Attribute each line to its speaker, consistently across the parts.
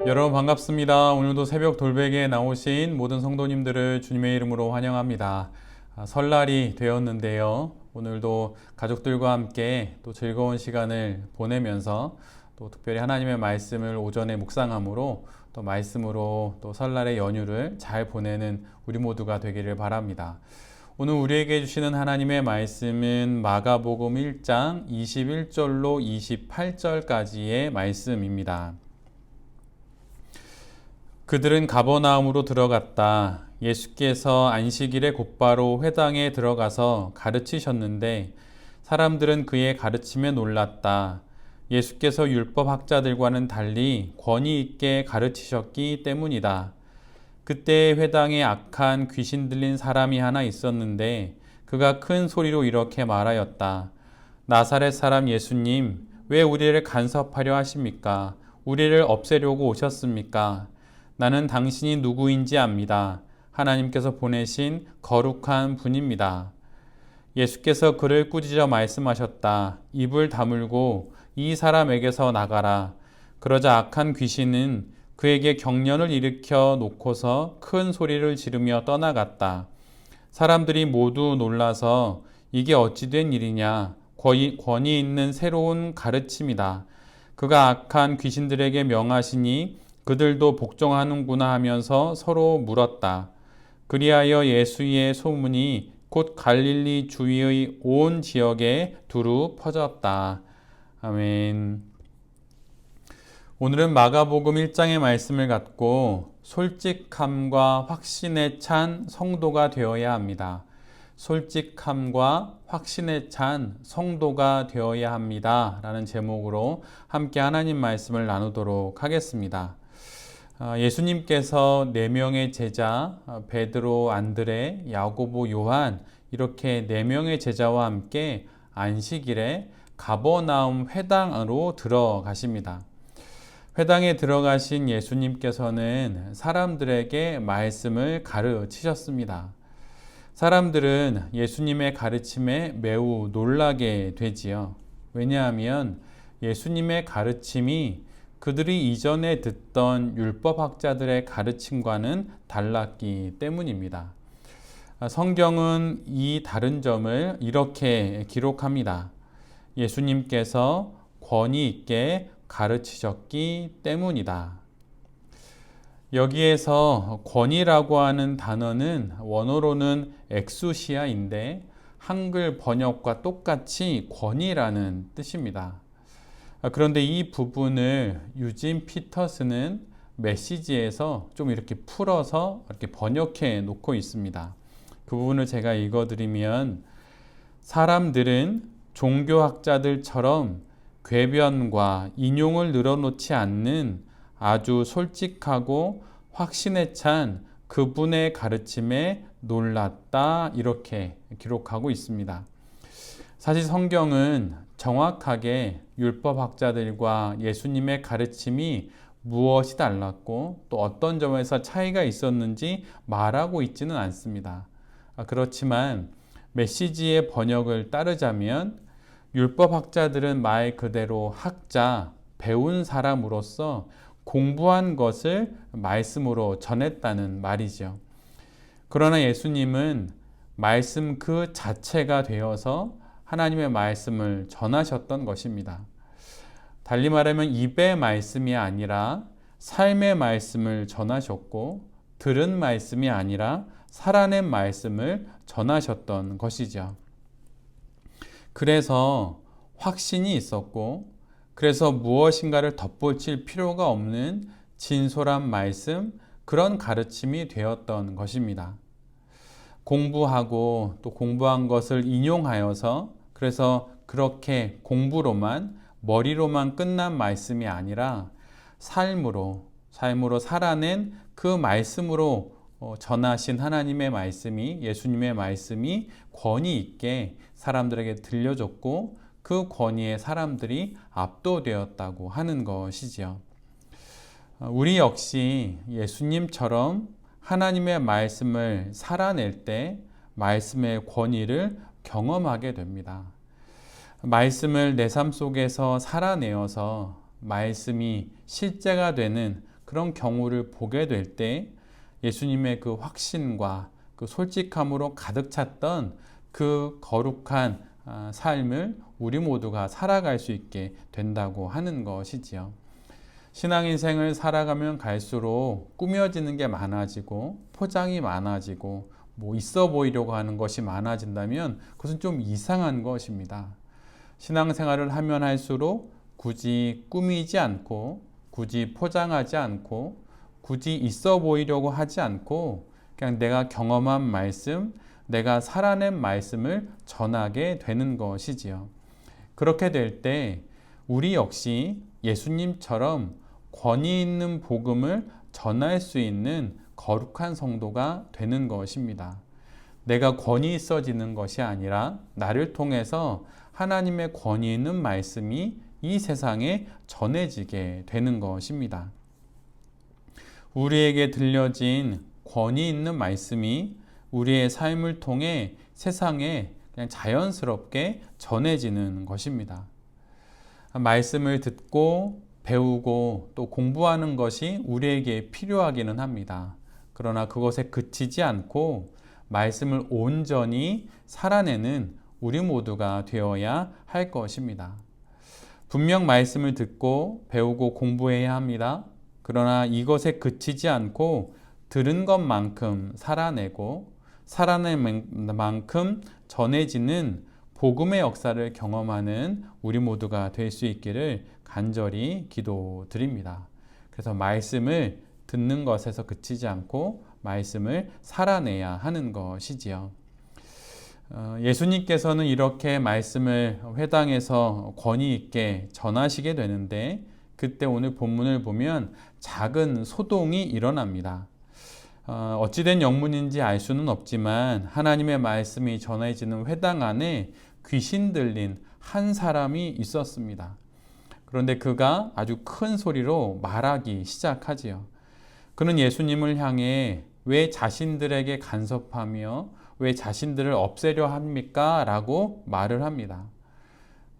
Speaker 1: 여러분 반갑습니다. 오늘도 새벽 돌베개에 나오신 모든 성도님들을 주님의 이름으로 환영합니다. 설날이 되었는데요. 오늘도 가족들과 함께 또 즐거운 시간을 보내면서 또 특별히 하나님의 말씀을 오전에 묵상함으로 또 말씀으로 또 설날의 연휴를 잘 보내는 우리 모두가 되기를 바랍니다. 오늘 우리에게 주시는 하나님의 말씀은 마가복음 1장 21절로 28절까지의 말씀입니다. 그들은 가버나움으로 들어갔다. 예수께서 안식일에 곧바로 회당에 들어가서 가르치셨는데 사람들은 그의 가르침에 놀랐다. 예수께서 율법 학자들과는 달리 권위 있게 가르치셨기 때문이다. 그때 회당에 악한 귀신 들린 사람이 하나 있었는데 그가 큰 소리로 이렇게 말하였다. 나사렛 사람 예수님, 왜 우리를 간섭하려 하십니까? 우리를 없애려고 오셨습니까? 나는 당신이 누구인지 압니다. 하나님께서 보내신 거룩한 분입니다. 예수께서 그를 꾸짖어 말씀하셨다. 입을 다물고 이 사람에게서 나가라. 그러자 악한 귀신은 그에게 경련을 일으켜 놓고서 큰 소리를 지르며 떠나갔다. 사람들이 모두 놀라서 이게 어찌 된 일이냐? 권위 있는 새로운 가르침이다. 그가 악한 귀신들에게 명하시니 그들도 복종하는구나 하면서 서로 물었다. 그리하여 예수의 소문이 곧 갈릴리 주위의 온 지역에 두루 퍼졌다. 아멘. 오늘은 마가복음 1장의 말씀을 갖고 솔직함과 확신에 찬 성도가 되어야 합니다. 솔직함과 확신에 찬 성도가 되어야 합니다. 라는 제목으로 함께 하나님 말씀을 나누도록 하겠습니다. 예수님께서 4명의 제자 베드로, 안드레, 야고보, 요한 이렇게 4명의 제자와 함께 안식일에 가버나움 회당으로 들어가십니다. 회당에 들어가신 예수님께서는 사람들에게 말씀을 가르치셨습니다. 사람들은 예수님의 가르침에 매우 놀라게 되지요. 왜냐하면 예수님의 가르침이 그들이 이전에 듣던 율법학자들의 가르침과는 달랐기 때문입니다. 성경은 이 다른 점을 이렇게 기록합니다. 예수님께서 권위 있게 가르치셨기 때문이다. 여기에서 권위라고 하는 단어는 원어로는 엑수시아인데 한글 번역과 똑같이 권위라는 뜻입니다. 그런데 이 부분을 유진 피터스는 메시지에서 좀 이렇게 풀어서 이렇게 번역해 놓고 있습니다. 그 부분을 제가 읽어드리면 사람들은 종교학자들처럼 궤변과 인용을 늘어놓지 않는 아주 솔직하고 확신에 찬 그분의 가르침에 놀랐다 이렇게 기록하고 있습니다. 사실 성경은 정확하게 율법학자들과 예수님의 가르침이 무엇이 달랐고 또 어떤 점에서 차이가 있었는지 말하고 있지는 않습니다. 그렇지만 메시지의 번역을 따르자면 율법학자들은 말 그대로 학자, 배운 사람으로서 공부한 것을 말씀으로 전했다는 말이죠. 그러나 예수님은 말씀 그 자체가 되어서 하나님의 말씀을 전하셨던 것입니다. 달리 말하면 입의 말씀이 아니라 삶의 말씀을 전하셨고 들은 말씀이 아니라 살아낸 말씀을 전하셨던 것이죠. 그래서 확신이 있었고 그래서 무엇인가를 덧붙일 필요가 없는 진솔한 말씀, 그런 가르침이 되었던 것입니다. 공부하고 또 공부한 것을 인용하여서 그래서 그렇게 공부로만 머리로만 끝난 말씀이 아니라 삶으로 살아낸 그 말씀으로 전하신 하나님의 말씀이, 예수님의 말씀이 권위 있게 사람들에게 들려줬고 그 권위에 사람들이 압도되었다고 하는 것이지요. 우리 역시 예수님처럼 하나님의 말씀을 살아낼 때 말씀의 권위를 경험하게 됩니다. 말씀을 내 삶 속에서 살아내어서 말씀이 실제가 되는 그런 경우를 보게 될 때 예수님의 그 확신과 그 솔직함으로 가득 찼던 그 거룩한 삶을 우리 모두가 살아갈 수 있게 된다고 하는 것이지요. 신앙 인생을 살아가면 갈수록 꾸며지는 게 많아지고 포장이 많아지고 뭐 있어 보이려고 하는 것이 많아진다면 그것은 좀 이상한 것입니다. 신앙생활을 하면 할수록 굳이 꾸미지 않고 굳이 포장하지 않고 굳이 있어 보이려고 하지 않고 그냥 내가 경험한 말씀, 내가 살아낸 말씀을 전하게 되는 것이지요. 그렇게 될 때 우리 역시 예수님처럼 권위 있는 복음을 전할 수 있는 거룩한 성도가 되는 것입니다. 내가 권위 있어지는 것이 아니라 나를 통해서 하나님의 권위 있는 말씀이 이 세상에 전해지게 되는 것입니다. 우리에게 들려진 권위 있는 말씀이 우리의 삶을 통해 세상에 그냥 자연스럽게 전해지는 것입니다. 말씀을 듣고 배우고 또 공부하는 것이 우리에게 필요하기는 합니다. 그러나 그것에 그치지 않고 말씀을 온전히 살아내는 우리 모두가 되어야 할 것입니다. 분명 말씀을 듣고 배우고 공부해야 합니다. 그러나 이것에 그치지 않고 들은 것만큼 살아내고 살아낸 만큼 전해지는 복음의 역사를 경험하는 우리 모두가 될 수 있기를 간절히 기도드립니다. 그래서 말씀을 듣는 것에서 그치지 않고 말씀을 살아내야 하는 것이지요. 예수님께서는 이렇게 말씀을 회당에서 권위 있게 전하시게 되는데 그때 오늘 본문을 보면 작은 소동이 일어납니다. 어찌된 영문인지 알 수는 없지만 하나님의 말씀이 전해지는 회당 안에 귀신 들린 한 사람이 있었습니다. 그런데 그가 아주 큰 소리로 말하기 시작하지요. 그는 예수님을 향해 왜 자신들에게 간섭하며 왜 자신들을 없애려 합니까? 라고 말을 합니다.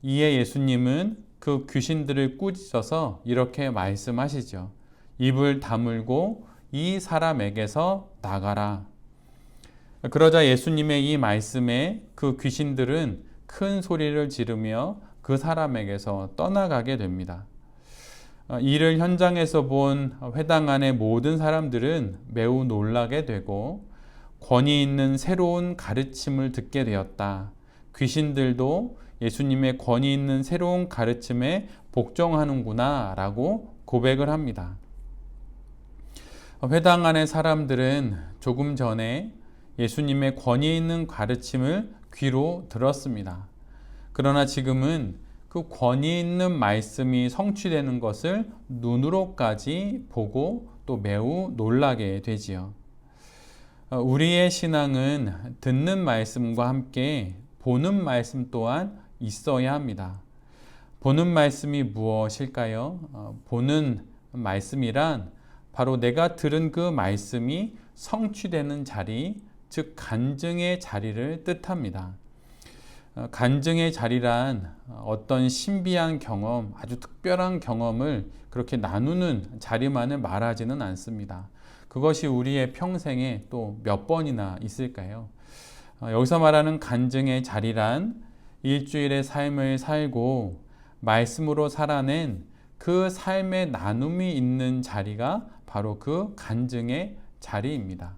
Speaker 1: 이에 예수님은 그 귀신들을 꾸짖어서 이렇게 말씀하시죠. 입을 다물고 이 사람에게서 나가라. 그러자 예수님의 이 말씀에 그 귀신들은 큰 소리를 지르며 그 사람에게서 떠나가게 됩니다. 이를 현장에서 본 회당 안의 모든 사람들은 매우 놀라게 되고 권위 있는 새로운 가르침을 듣게 되었다. 귀신들도 예수님의 권위 있는 새로운 가르침에 복종하는구나 라고 고백을 합니다. 회당 안의 사람들은 조금 전에 예수님의 권위 있는 가르침을 귀로 들었습니다. 그러나 지금은 그 권위 있는 말씀이 성취되는 것을 눈으로까지 보고 또 매우 놀라게 되지요. 우리의 신앙은 듣는 말씀과 함께 보는 말씀 또한 있어야 합니다. 보는 말씀이 무엇일까요? 보는 말씀이란 바로 내가 들은 그 말씀이 성취되는 자리, 즉 간증의 자리를 뜻합니다. 간증의 자리란 어떤 신비한 경험, 아주 특별한 경험을 그렇게 나누는 자리만을 말하지는 않습니다. 그것이 우리의 평생에 또 몇 번이나 있을까요? 여기서 말하는 간증의 자리란 일주일의 삶을 살고 말씀으로 살아낸 그 삶의 나눔이 있는 자리가 바로 그 간증의 자리입니다.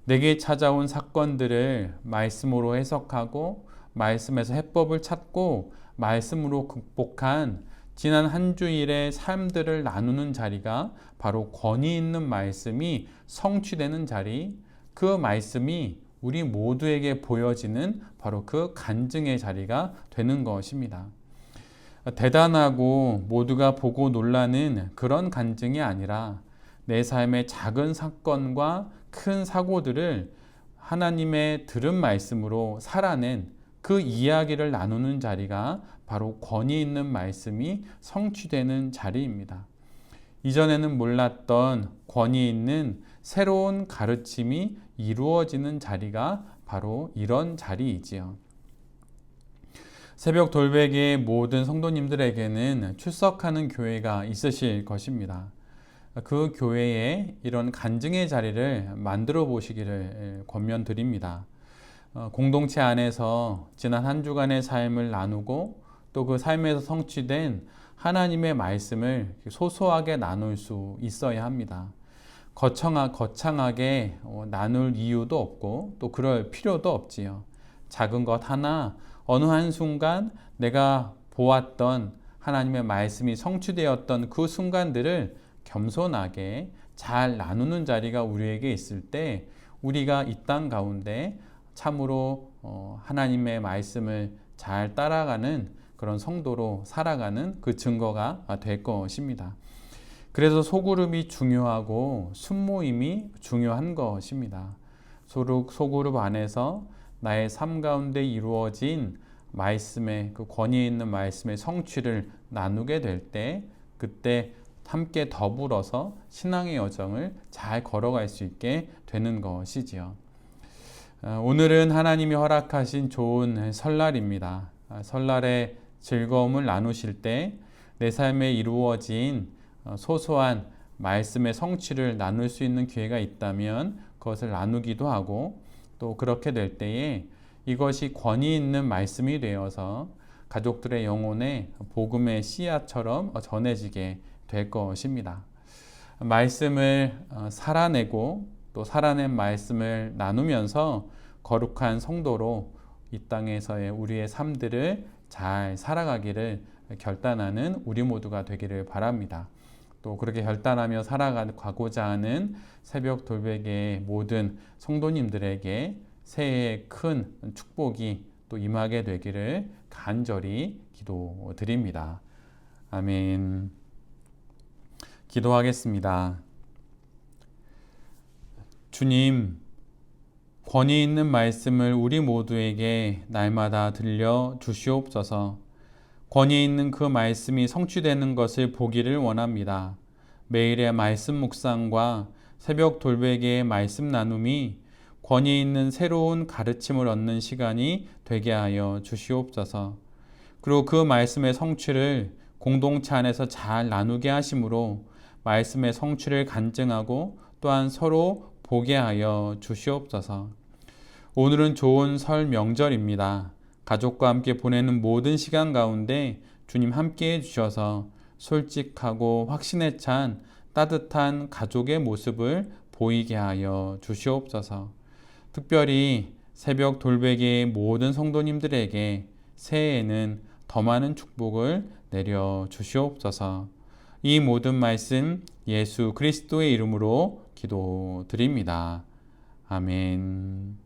Speaker 1: 내게 찾아온 사건들을 말씀으로 해석하고 말씀에서 해법을 찾고 말씀으로 극복한 지난 한 주일의 삶들을 나누는 자리가 바로 권위 있는 말씀이 성취되는 자리, 그 말씀이 우리 모두에게 보여지는 바로 그 간증의 자리가 되는 것입니다. 대단하고 모두가 보고 놀라는 그런 간증이 아니라 내 삶의 작은 사건과 큰 사고들을 하나님의 들은 말씀으로 살아낸 그 이야기를 나누는 자리가 바로 권위 있는 말씀이 성취되는 자리입니다. 이전에는 몰랐던 권위 있는 새로운 가르침이 이루어지는 자리가 바로 이런 자리이지요. 새벽 돌베개의 모든 성도님들에게는 출석하는 교회가 있으실 것입니다. 그 교회에 이런 간증의 자리를 만들어 보시기를 권면드립니다. 공동체 안에서 지난 한 주간의 삶을 나누고 또 그 삶에서 성취된 하나님의 말씀을 소소하게 나눌 수 있어야 합니다. 거창하게 나눌 이유도 없고 또 그럴 필요도 없지요. 작은 것 하나 어느 한순간 내가 보았던 하나님의 말씀이 성취되었던 그 순간들을 겸손하게 잘 나누는 자리가 우리에게 있을 때 우리가 이 땅 가운데 참으로 하나님의 말씀을 잘 따라가는 그런 성도로 살아가는 그 증거가 될 것입니다. 그래서 소그룹이 중요하고 순모임이 중요한 것입니다. 소그룹 안에서 나의 삶 가운데 이루어진 말씀의 그 권위 있는 말씀의 성취를 나누게 될 때 그때 함께 더불어서 신앙의 여정을 잘 걸어갈 수 있게 되는 것이지요. 오늘은 하나님이 허락하신 좋은 설날입니다. 설날의 즐거움을 나누실 때 내 삶에 이루어진 소소한 말씀의 성취를 나눌 수 있는 기회가 있다면 그것을 나누기도 하고 또 그렇게 될 때에 이것이 권위 있는 말씀이 되어서 가족들의 영혼에 복음의 씨앗처럼 전해지게 될 것입니다. 말씀을 살아내고 또 살아낸 말씀을 나누면서 거룩한 성도로 이 땅에서의 우리의 삶들을 잘 살아가기를 결단하는 우리 모두가 되기를 바랍니다. 또 그렇게 결단하며 살아가고자 하는 새벽 돌베개의 모든 성도님들에게 새해의 큰 축복이 또 임하게 되기를 간절히 기도드립니다. 아멘. 기도하겠습니다. 주님, 권위 있는 말씀을 우리 모두에게 날마다 들려 주시옵소서. 권위 있는 그 말씀이 성취되는 것을 보기를 원합니다. 매일의 말씀 묵상과 새벽 돌베개의 말씀 나눔이 권위 있는 새로운 가르침을 얻는 시간이 되게 하여 주시옵소서. 그리고 그 말씀의 성취를 공동체 안에서 잘 나누게 하심으로 말씀의 성취를 간증하고 또한 서로 보게 하여 주시옵소서. 오늘은 좋은 설 명절입니다. 가족과 함께 보내는 모든 시간 가운데 주님 함께 해주셔서 솔직하고 확신에 찬 따뜻한 가족의 모습을 보이게 하여 주시옵소서. 특별히 새벽 돌베개의 모든 성도님들에게 새해에는 더 많은 축복을 내려 주시옵소서. 이 모든 말씀 예수 그리스도의 이름으로 기도드립니다. 아멘.